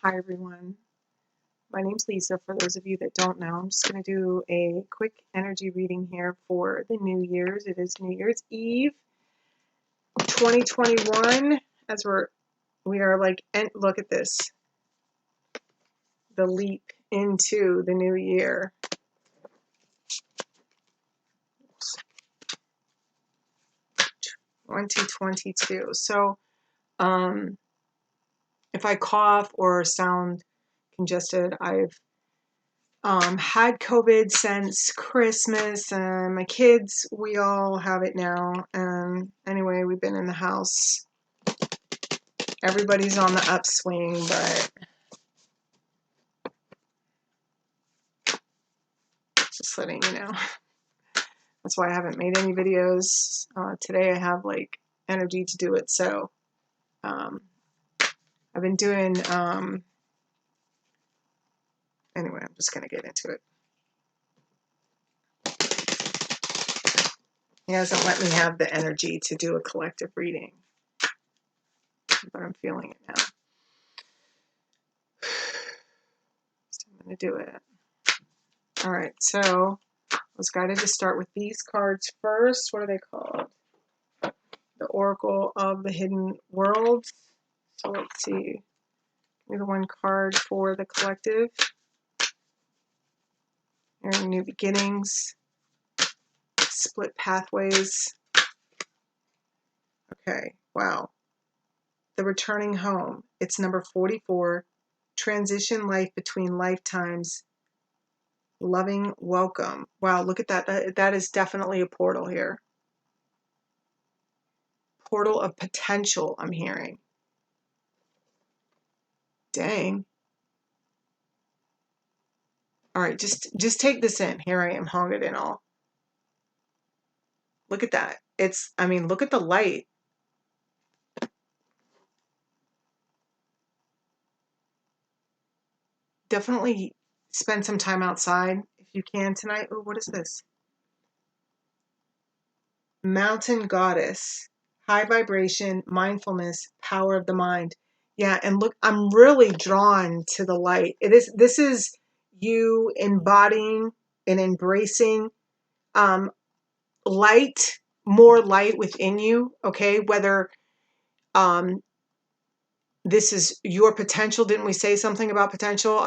Hi everyone, my name's Lisa. For those of you that don't know, I'm just going to do a quick energy reading here for the New Year's. It is New Year's Eve 2021 as we are like, and look at this, the leap into the new year. 2022. So if I cough or sound congested, I've had COVID since Christmas, and my kids, we all have it now. And anyway, we've been in the house. Everybody's on the upswing, but just letting you know. That's why I haven't made any videos. Today I have like energy to do it, so I've been doing, anyway, I'm just going to get into it. He hasn't let me have the energy to do a collective reading, but I'm feeling it now. So I'm going to do it. All right, so I was guided to start with these cards first. What are they called? The Oracle of the Hidden World. So let's see. Give me the one card for the collective. Hearing new beginnings. Split pathways. Okay, wow. The returning home. It's number 44. Transition life between lifetimes. Loving welcome. Wow, look at that. That is definitely a portal here. Portal of potential, I'm hearing. Dang. All right, just take this in. Here I am, hung it in all. Look at that. I mean, look at the light. Definitely spend some time outside if you can tonight. Oh, what is this? Mountain goddess, high vibration, mindfulness, power of the mind. Yeah, and look, I'm really drawn to the light. This is you embodying and embracing light, more light within you, okay? Whether this is your potential. Didn't we say something about potential?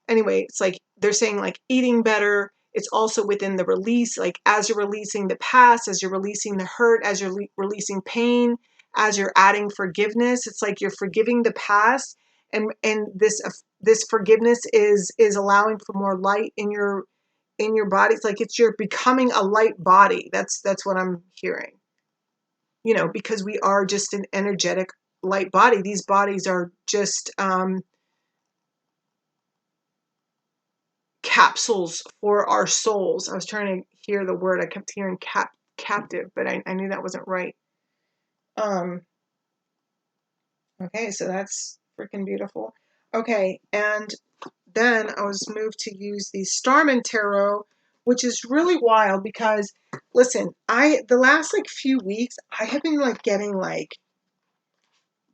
Anyway, it's like they're saying like eating better. It's also within the release, like as you're releasing the past, as you're releasing the hurt, as you're releasing pain, as you're adding forgiveness. It's like you're forgiving the past, and this forgiveness is allowing for more light in your body. It's like you're becoming a light body. That's what I'm hearing. You know, because we are just an energetic light body. These bodies are just capsules for our souls. I was trying to hear the word. I kept hearing captive, but I knew that wasn't right. Okay, so that's freaking beautiful. Okay, and then I was moved to use the Starman Tarot, which is really wild because, listen, the last like few weeks, I have been like getting like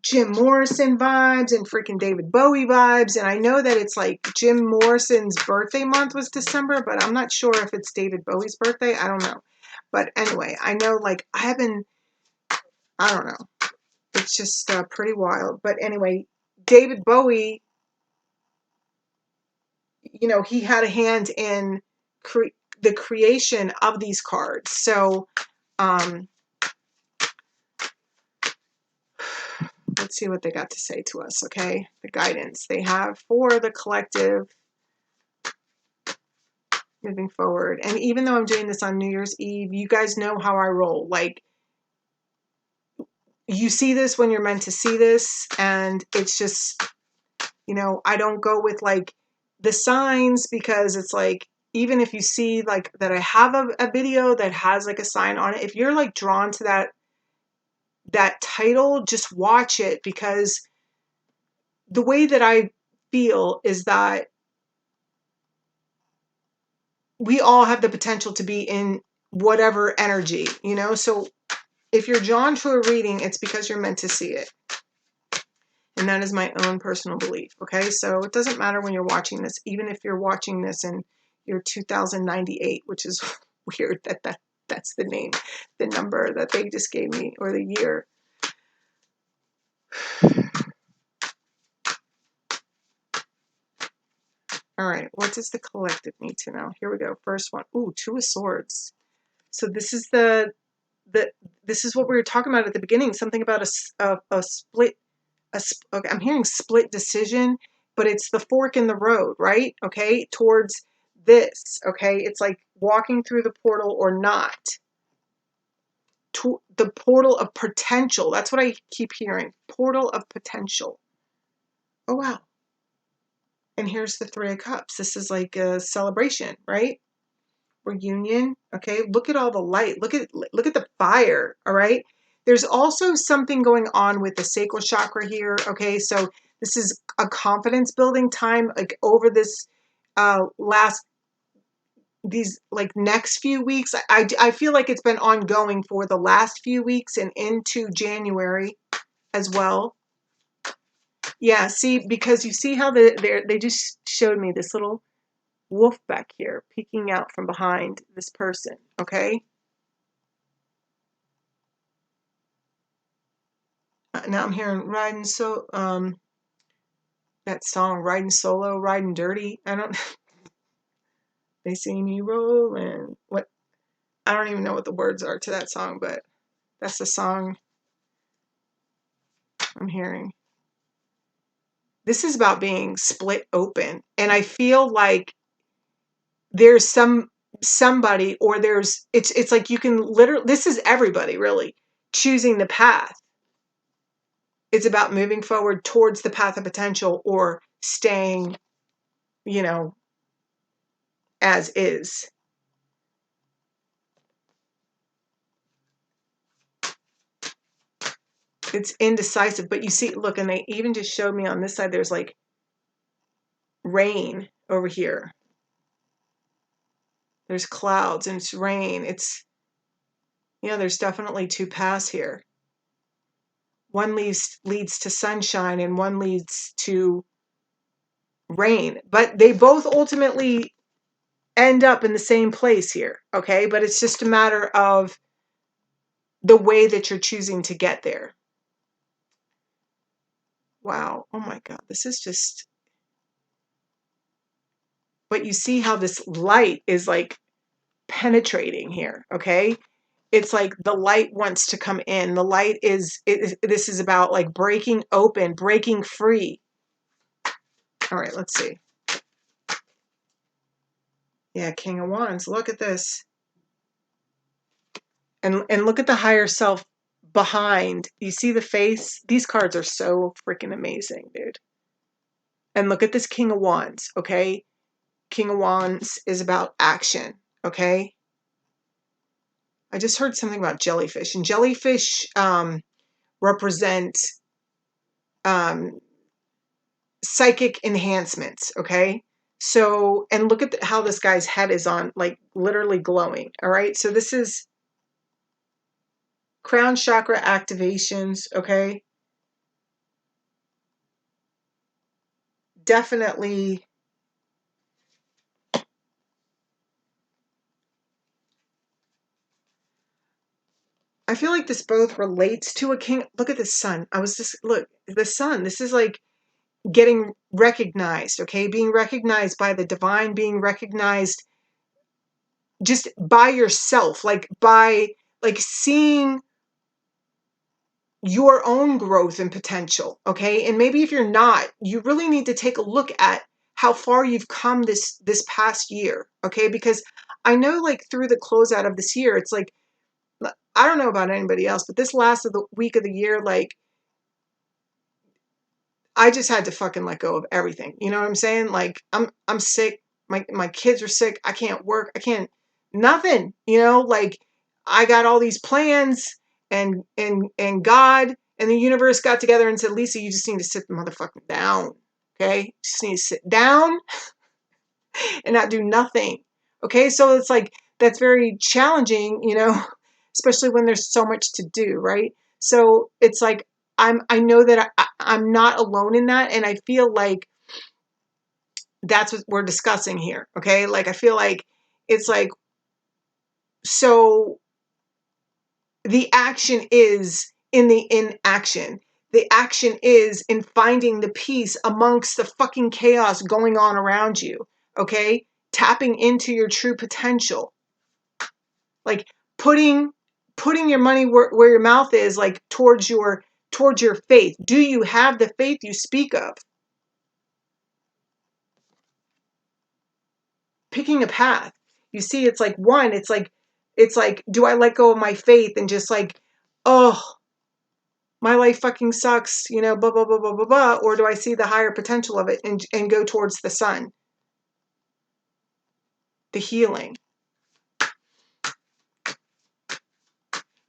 Jim Morrison vibes and freaking David Bowie vibes. And I know that it's like Jim Morrison's birthday month was December, but I'm not sure if it's David Bowie's birthday. I don't know. But anyway, I know like I don't know. It's just pretty wild. But anyway, David Bowie, you know, he had a hand in the creation of these cards. So, let's see what they got to say to us, okay? The guidance they have for the collective moving forward. And even though I'm doing this on New Year's Eve, you guys know how I roll. Like, you see this when you're meant to see this, and it's just, you know, I don't go with like the signs, because it's like, even if you see like that I have a video that has like a sign on it, if you're like drawn to that title, just watch it, because the way that I feel is that we all have the potential to be in whatever energy, you know? So if you're drawn to a reading, it's because you're meant to see it. And that is my own personal belief. Okay, so it doesn't matter when you're watching this, even if you're watching this in year 2098, which is weird that's the name, the number that they just gave me, or the year. All right, what does the collective need to know? Here we go. First one. Ooh, Two of Swords. So this is this is what we were talking about at the beginning. Something about a split. Okay, I'm hearing split decision, but it's the fork in the road, right? Okay, towards this. Okay, it's like walking through the portal or not. To the portal of potential. That's what I keep hearing. Portal of potential. Oh wow. And here's the Three of Cups. This is like a celebration, right? Reunion. Okay, look at all the light. Look at the fire. All right. There's also something going on with the sacral chakra here. Okay, so this is a confidence building time, like over this these like next few weeks. I feel like it's been ongoing for the last few weeks and into January as well. Yeah, see, because you see how they just showed me this little wolf back here peeking out from behind this person, okay? Now I'm hearing riding that song, riding solo, riding dirty. I don't they see me rolling. What, I don't even know what the words are to that song, but that's the song I'm hearing. This is about being split open, and I feel like there's somebody, or it's like you can literally, this is everybody really choosing the path. It's about moving forward towards the path of potential or staying, you know, as is. It's indecisive, but you see, look, and they even just showed me on this side, there's like rain over here. There's clouds and it's rain. It's, there's definitely two paths here. One leads to sunshine and one leads to rain, but they both ultimately end up in the same place here, okay? But it's just a matter of the way that you're choosing to get there. Wow. Oh my God. This is just, but you see how this light is like penetrating here, okay? It's like the light wants to come in. The light this is about like breaking open, breaking free. All right, let's see. Yeah, King of Wands. Look at this. And look at the higher self behind. You see the face? These cards are so freaking amazing, dude. And look at this King of Wands, okay? King of Wands is about action, okay? I just heard something about jellyfish, and jellyfish represent psychic enhancements, okay? So, and look at how this guy's head is on, like literally glowing, all right? So this is crown chakra activations, okay? Definitely. I feel like this both relates to a king. Look at the sun. Look, the sun. This is like getting recognized, okay? Being recognized by the divine, being recognized just by yourself, like seeing your own growth and potential, okay? And maybe if you're not, you really need to take a look at how far you've come this past year, okay? Because I know like through the closeout of this year, it's like, I don't know about anybody else, but this last of the week of the year, like I just had to fucking let go of everything. You know what I'm saying? Like I'm sick. My kids are sick. I can't work. I can't nothing. Like I got all these plans, and God and the universe got together and said, Lisa, you just need to sit the motherfucker down. Okay? You just need to sit down and not do nothing. Okay? So it's like that's very challenging, especially when there's so much to do, right? So it's like I know that I'm not alone in that. And I feel like that's what we're discussing here. Okay. Like, I feel like it's like, so the action is in the inaction. The action is in finding the peace amongst the fucking chaos going on around you. Okay. Tapping into your true potential. Like putting your money where your mouth is, like towards your faith. Do you have the faith you speak of? Picking a path. You see, it's like it's like, do I let go of my faith and just like, oh, my life fucking sucks, you know, blah, blah, blah, blah, blah, blah, or do I see the higher potential of it and go towards the sun, the healing?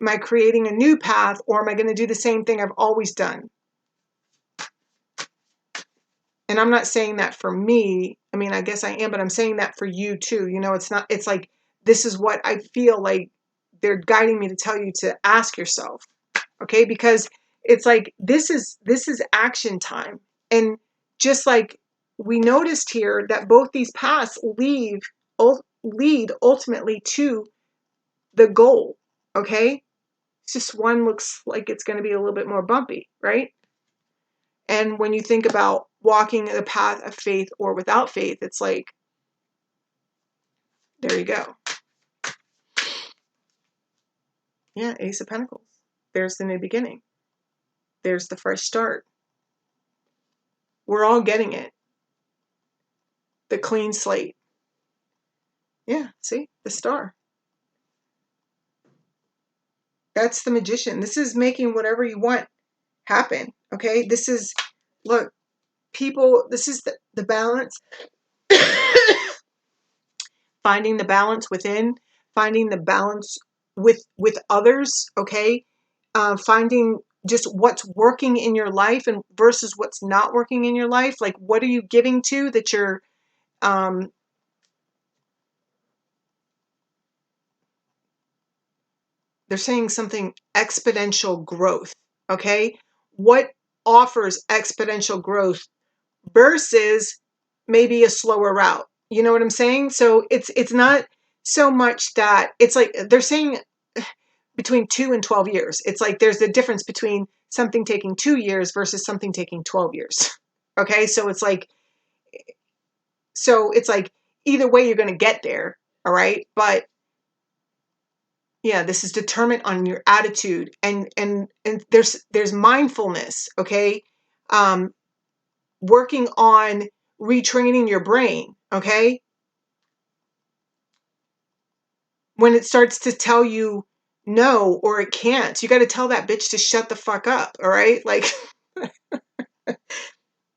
Am I creating a new path, or am I going to do the same thing I've always done? And I'm not saying that for me. I mean, I guess I am, but I'm saying that for you too. You know, it's like, this is what I feel like they're guiding me to tell you to ask yourself. Okay. Because it's like, this is action time. And just like we noticed here that both these paths lead ultimately to the goal. Okay. It's just one looks like it's going to be a little bit more bumpy, right? And when you think about walking the path of faith or without faith, it's like, there you go. Yeah, Ace of Pentacles. There's the new beginning. There's the fresh start. We're all getting it. The clean slate. Yeah, see? The star. That's the Magician. This is making whatever you want happen. Okay? This is, look, people, this is the balance. Finding the balance within, finding the balance with others, okay? Finding just what's working in your life and versus what's not working in your life. Like, what are you giving to that you're, they're saying something exponential growth, okay? What offers exponential growth versus maybe a slower route? You know what I'm saying? So it's not so much that it's like they're saying between 2 and 12 years. It's like there's a difference between something taking 2 years versus something taking 12 years. Okay? So it's like either way you're going to get there, all right? But yeah, this is determined on your attitude and there's mindfulness, okay? Working on retraining your brain, okay? When it starts to tell you no or it can't, you got to tell that bitch to shut the fuck up, all right? Like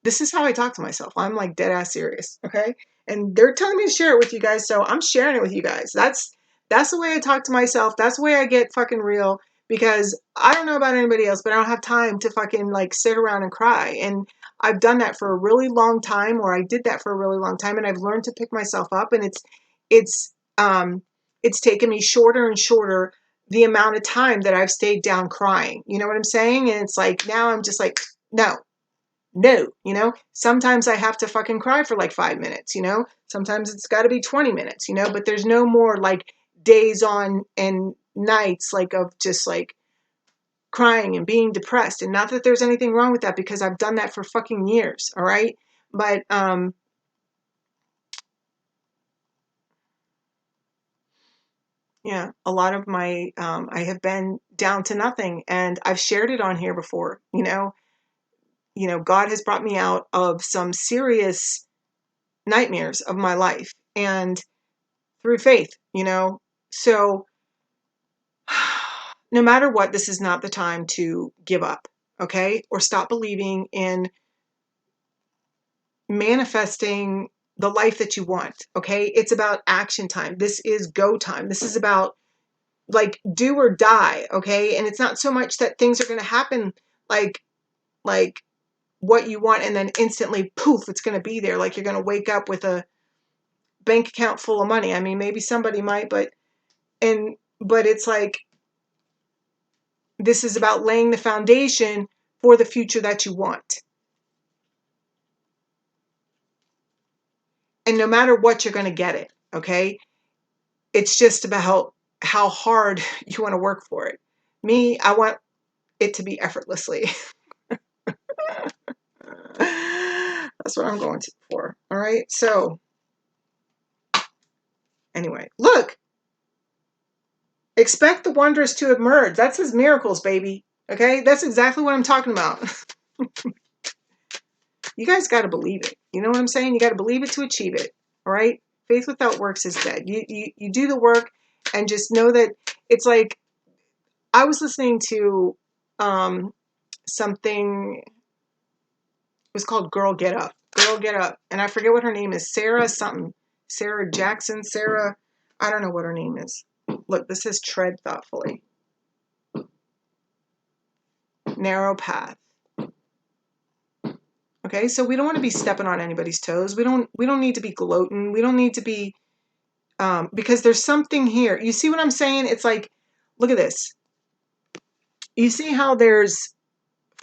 this is how I talk to myself. I'm like dead ass serious, okay? And they're telling me to share it with you guys, so I'm sharing it with you guys. That's the way I talk to myself. That's the way I get fucking real, because I don't know about anybody else, but I don't have time to fucking like sit around and cry. And I've done that for a really long time, or I did that for a really long time, and I've learned to pick myself up, and it's it's taken me shorter and shorter the amount of time that I've stayed down crying. You know what I'm saying? And it's like now I'm just like, no, you know, sometimes I have to fucking cry for like 5 minutes, you know, sometimes it's got to be 20 minutes, you know, but there's no more like days on and nights like of just like crying and being depressed. And not that there's anything wrong with that, because I've done that for fucking years. All right. But, yeah, a lot of my, I have been down to nothing, and I've shared it on here before, God has brought me out of some serious nightmares of my life, and through faith, so no matter what, this is not the time to give up, okay? Or stop believing in manifesting the life that you want, okay? It's about action time. This is go time. This is about like do or die, okay? And it's not so much that things are going to happen like what you want and then instantly poof, it's going to be there. Like you're going to wake up with a bank account full of money. I mean, maybe somebody might, but it's like, this is about laying the foundation for the future that you want. And no matter what, you're going to get it. Okay. It's just about how hard you want to work for it. Me, I want it to be effortlessly. That's what I'm going for. All right. So anyway, look, expect the wondrous to emerge. That says miracles, baby. Okay. That's exactly what I'm talking about. You guys got to believe it. You know what I'm saying? You got to believe it to achieve it. All right. Faith without works is dead. You do the work and just know that it's like, I was listening to something, it was called Girl Get Up. Girl Get Up. And I forget what her name is. Sarah something. Sarah Jackson. Sarah, I don't know what her name is. Look, this is Tread Thoughtfully. Narrow path. Okay, so we don't want to be stepping on anybody's toes. We don't need to be gloating. We don't need to be because there's something here. You see what I'm saying? It's like, look at this. You see how there's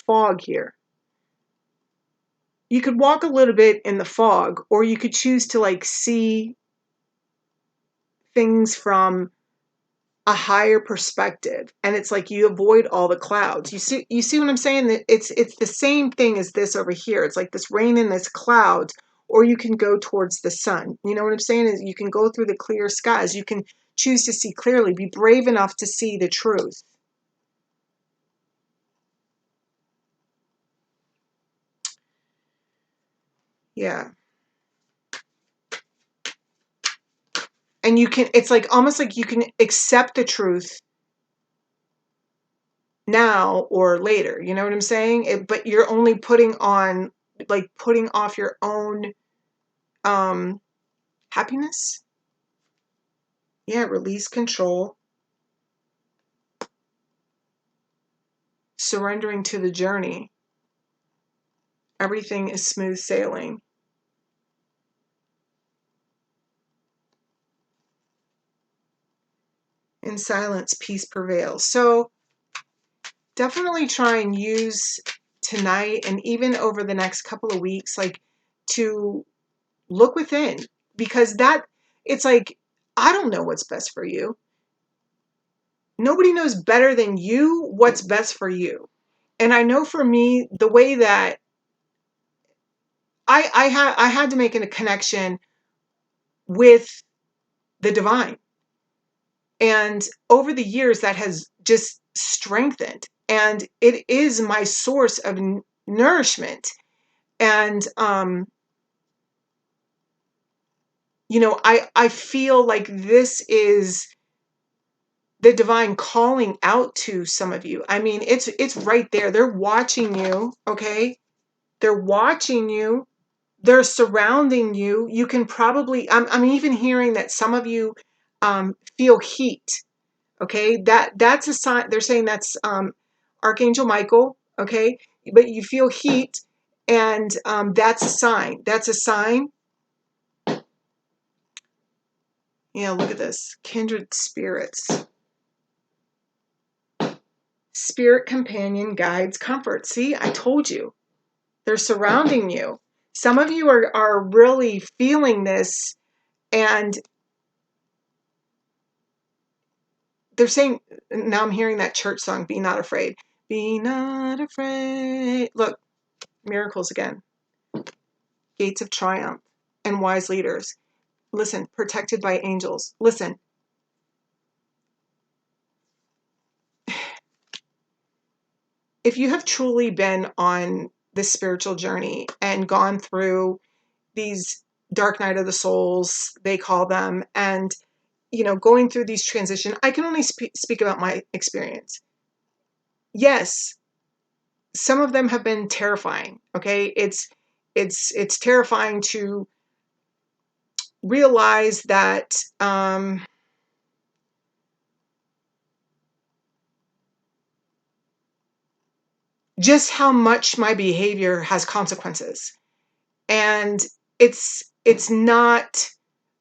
fog here? You could walk a little bit in the fog, or you could choose to like see things from a higher perspective, and it's like you avoid all the clouds. You see what I'm saying? It's the same thing as this over here. It's like this rain and this clouds, or you can go towards the sun. You know what I'm saying? Is you can go through the clear skies. You can choose to see clearly. Be brave enough to see the truth. Yeah. And you can, it's like almost like you can accept the truth now or later. You know what I'm saying? But you're only putting off your own happiness. Yeah, release control. Surrendering to the journey. Everything is smooth sailing. In silence, peace prevails. So definitely try and use tonight and even over the next couple of weeks, like to look within, because it's like, I don't know what's best for you. Nobody knows better than you what's best for you. And I know for me, the way that I had to make a connection with the divine. And over the years, that has just strengthened. And it is my source of nourishment. And, I feel like this is the divine calling out to some of you. I mean, it's right there. They're watching you, okay? They're watching you. They're surrounding you. You can probably, I'm even hearing that some of you feel heat. Okay, that's a sign. They're saying that's Archangel Michael. Okay, but you feel heat, and that's a sign. That's a sign. Yeah, look at this. Kindred spirits. Spirit companion, guides, comfort. See, I told you. They're surrounding you. Some of you are really feeling this, and they're saying, now I'm hearing that church song, Be Not Afraid. Be not afraid. Look, miracles again. Gates of triumph and wise leaders. Listen, protected by angels. Listen. If you have truly been on this spiritual journey and gone through these dark night of the souls, they call them, and going through these transitions, I can only speak about my experience. Yes, some of them have been terrifying. Okay, it's terrifying to realize that just how much my behavior has consequences, and it's not,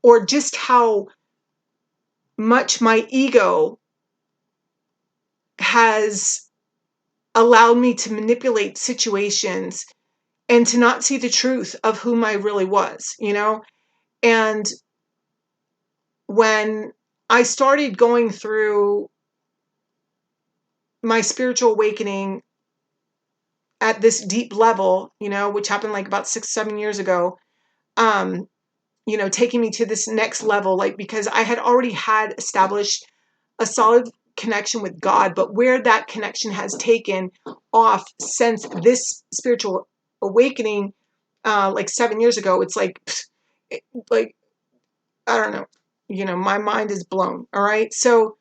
or just how much my ego has allowed me to manipulate situations and to not see the truth of whom I really was, you know? And when I started going through my spiritual awakening at this deep level, you know, which happened like about 6, 7 years ago, um, you know, taking me to this next level, like, because I had already had established a solid connection with God, but where that connection has taken off since this spiritual awakening, like 7 years ago, it's like, like, I don't know, you know, my mind is blown. All right. So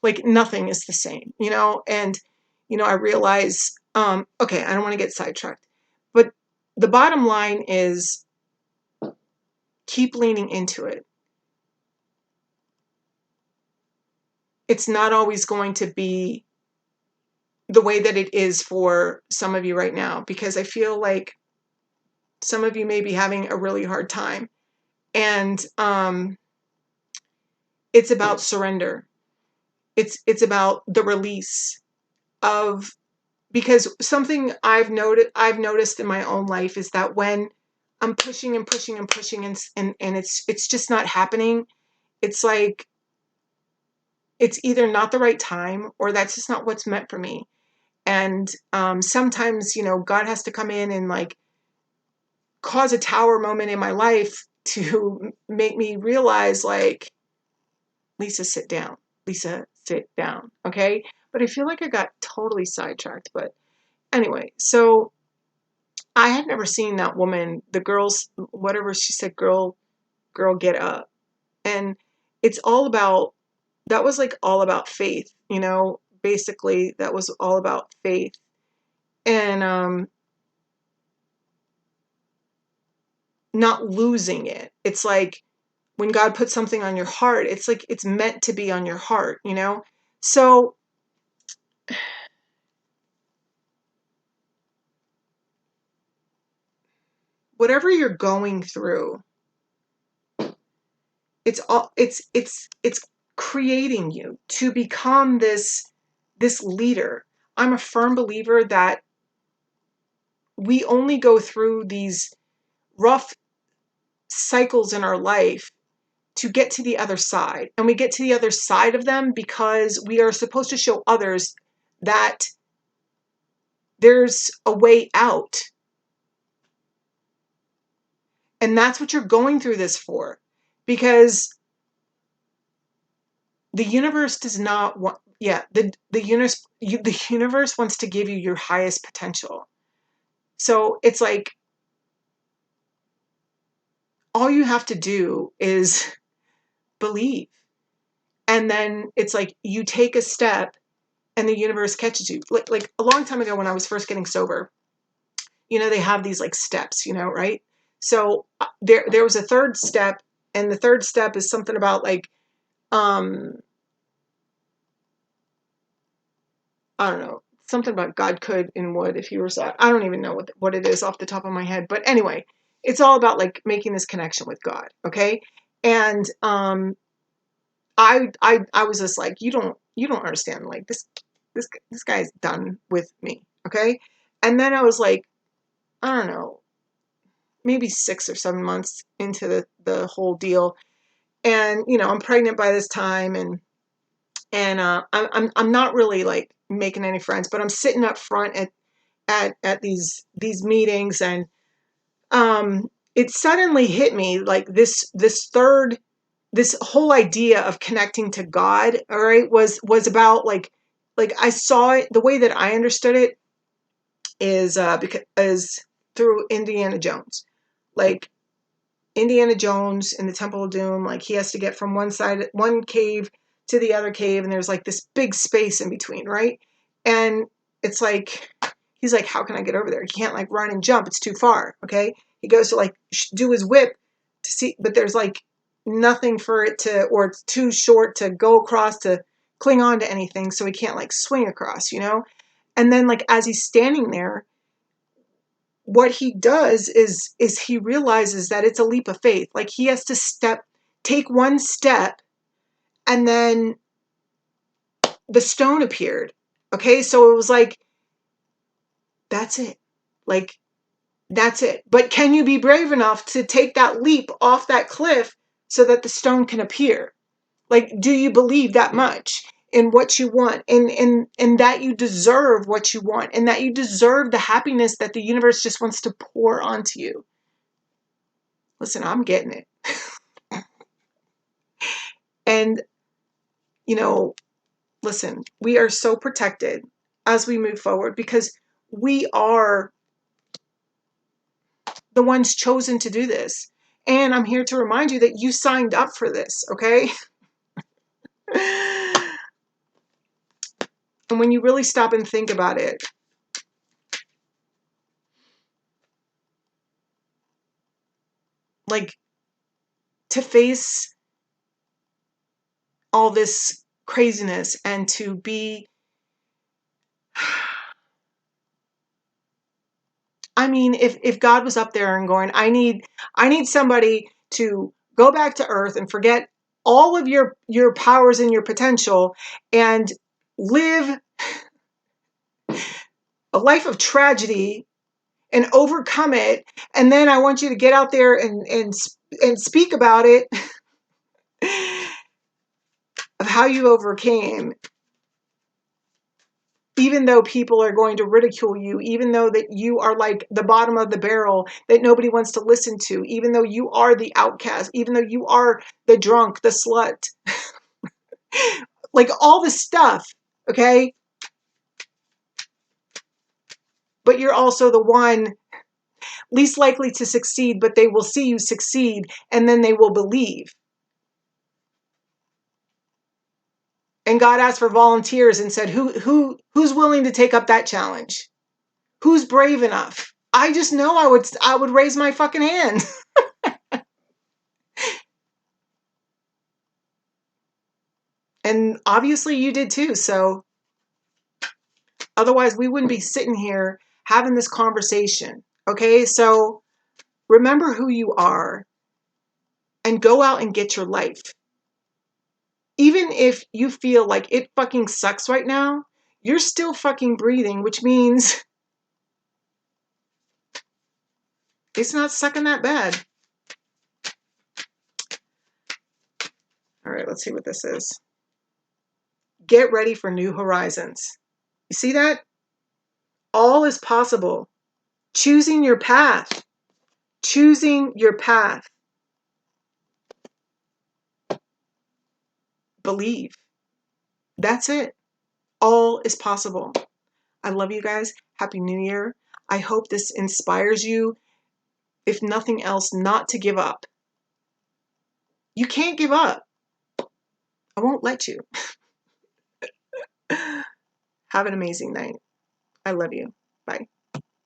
like nothing is the same, you know, and, you know, I realize, okay, I don't want to get sidetracked, but the bottom line is keep leaning into it. It's not always going to be the way that it is for some of you right now, because I feel like some of you may be having a really hard time. And it's about surrender. It's about the release of, because something I've noticed in my own life is that when I'm pushing and pushing and pushing and it's just not happening, it's like it's either not the right time or that's just not what's meant for me. And sometimes, you know, God has to come in and like cause a tower moment in my life to make me realize, like, Lisa, sit down. Lisa, sit down. Okay. But I feel like I got totally sidetracked. But anyway, so I had never seen that woman, the girls, whatever she said, girl, get up. And it's all about, that was like all about faith, you know, basically that was all about faith. And not losing it. It's like when God puts something on your heart, it's like it's meant to be on your heart, you know? So whatever you're going through, it's creating you to become this leader. I'm a firm believer that we only go through these rough cycles in our life to get to the other side. And we get to the other side of them because we are supposed to show others that there's a way out. And that's what you're going through this for. Because the universe does not want, yeah, the universe wants to give you your highest potential. So it's like all you have to do is believe. And then it's like you take a step and the universe catches you. Like a long time ago when I was first getting sober, you know, they have these like steps, you know, right? So there was a third step, and the third step is something about like um I don't know, something about God could and would if he were so. I don't even know what it is off the top of my head, but anyway, it's all about like making this connection with God, okay? And I was just like, you don't understand, like this guy's done with me, okay? And then I was like, I don't know, maybe 6 or 7 months into the whole deal, and you know, I'm pregnant by this time, and I'm not really like making any friends, but I'm sitting up front at these meetings, and it suddenly hit me like this whole idea of connecting to God, all right, was about like I saw it, the way that I understood it is through Indiana Jones. Like Indiana Jones in the Temple of Doom, like he has to get from one cave to the other cave, and there's like this big space in between, right? And it's like he's like, how can I get over there? He can't like run and jump; it's too far. Okay, he goes to like do his whip to see, but there's like nothing for it to, or it's too short to go across to cling on to anything, so he can't like swing across, you know. And then like as he's standing there, what he does is he realizes that it's a leap of faith. Like he has to take one step, and then the stone appeared, Okay, so it was like, that's it. Like, that's it. But can you be brave enough to take that leap off that cliff so that the stone can appear? Like, do you believe that much in what you want, and that you deserve what you want, and that you deserve the happiness that the universe just wants to pour onto you? Listen, I'm getting it. And, you know, listen, we are so protected as we move forward because we are the ones chosen to do this. And I'm here to remind you that you signed up for this, okay? And when you really stop and think about it, like, to face all this craziness and to be, I mean, if God was up there and going, I need somebody to go back to earth and forget all of your powers and your potential and live a life of tragedy and overcome it, and then I want you to get out there and speak about it, of how you overcame, even though people are going to ridicule you, even though that you are like the bottom of the barrel that nobody wants to listen to, even though you are the outcast, even though you are the drunk, the slut, like all this stuff, okay? But you're also the one least likely to succeed, but they will see you succeed and then they will believe. And God asked for volunteers and said, who's willing to take up that challenge? Who's brave enough? I just know I would raise my fucking hand. And obviously you did too. So otherwise we wouldn't be sitting here having this conversation. Okay? So remember who you are and go out and get your life. Even if you feel like it fucking sucks right now, you're still fucking breathing, which means it's not sucking that bad. All right, let's see what this is. Get ready for new horizons. You see that? All is possible. Choosing your path. Choosing your path. Believe. That's it. All is possible. I love you guys. Happy New Year. I hope this inspires you, if nothing else, not to give up. You can't give up. I won't let you. Have an amazing night. I love you. Bye.